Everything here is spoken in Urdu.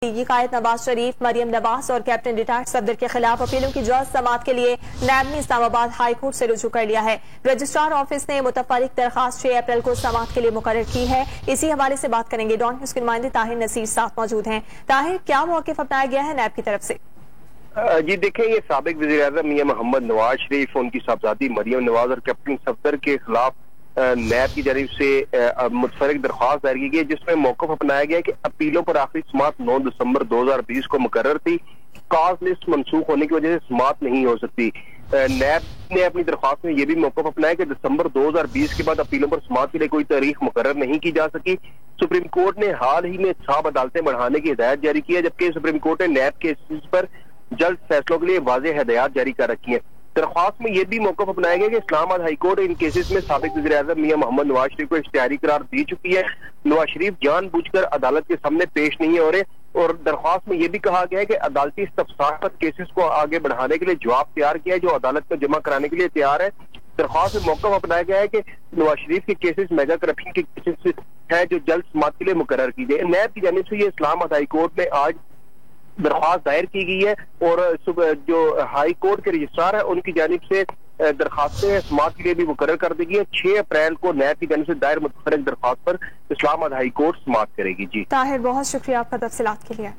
قائد نواز شریف، مریم نواز اور کیپٹن ریٹائرڈ صفدر کے خلاف اپیلوں کی جلد سماعت کے لیے نیب نے اسلام آباد ہائی کورٹ سے رجوع کر لیا ہے۔ رجسٹرار آفس نے متفرق درخواست 6 اپریل کو سماعت کے لیے مقرر کی ہے۔ اسی حوالے سے بات کریں گے، ڈان نیوز کے نمائندے طاہر نصیر ساتھ موجود ہیں۔ طاہر، کیا موقف اپنایا گیا ہے نیب کی طرف سے؟ جی دیکھیں، یہ سابق وزیر اعظم میاں محمد نواز شریف، ان کی صاحبزادی مریم نواز اور کیپٹن صفدر کے خلاف نیب کی جانب سے متفرق درخواست دائر کی گئی، جس میں موقف اپنایا گیا کہ اپیلوں پر آخری سماعت 9 دسمبر 2020 کو مقرر تھی۔ کاز لسٹ منسوخ ہونے کی وجہ سے سماعت نہیں ہو سکتی۔ نیب نے اپنی درخواست میں یہ بھی موقف اپنایا کہ دسمبر 2020 کے بعد اپیلوں پر سماعت کے لیے کوئی تاریخ مقرر نہیں کی جا سکی۔ سپریم کورٹ نے حال ہی میں 6 عدالتیں بڑھانے کی ہدایت جاری کی ہے، جبکہ سپریم کورٹ نے نیب کے اس پر جلد فیصلوں کے لیے واضح ہدایات جاری کر رکھی ہیں۔ درخواست میں یہ بھی موقف اپنایا گیا کہ اسلام آباد ہائی کورٹ ان کیسز میں سابق وزیر اعظم میاں محمد نواز شریف کو اشتہاری قرار دی چکی ہے۔ نواز شریف جان بوجھ کر عدالت کے سامنے پیش نہیں ہو رہے، اور درخواست میں یہ بھی کہا گیا ہے کہ عدالتی استفسار پر کیسز کو آگے بڑھانے کے لیے جواب تیار کیا ہے، جو عدالت میں جمع کرانے کے لیے تیار ہے۔ درخواست میں موقف اپنایا گیا ہے کہ نواز شریف کے کیسز میگا کرپشن کے کیسز ہے جو جلد سماعت کے لیے مقرر کی جائے۔ نیب کی جانب سے یہ اسلام آباد ہائی کورٹ میں آج درخواست دائر کی گئی ہے، اور جو ہائی کورٹ کے رجسٹرار ہیں ان کی جانب سے درخواستیں سماعت کے لیے بھی مقرر کر دی گئی ہے۔ 6 اپریل کو نیب کی جانب سے دائر متفرق درخواست پر اسلام آباد ہائی کورٹ سماعت کرے گی۔ جی طاہر، بہت شکریہ آپ کا تفصیلات کے لیے۔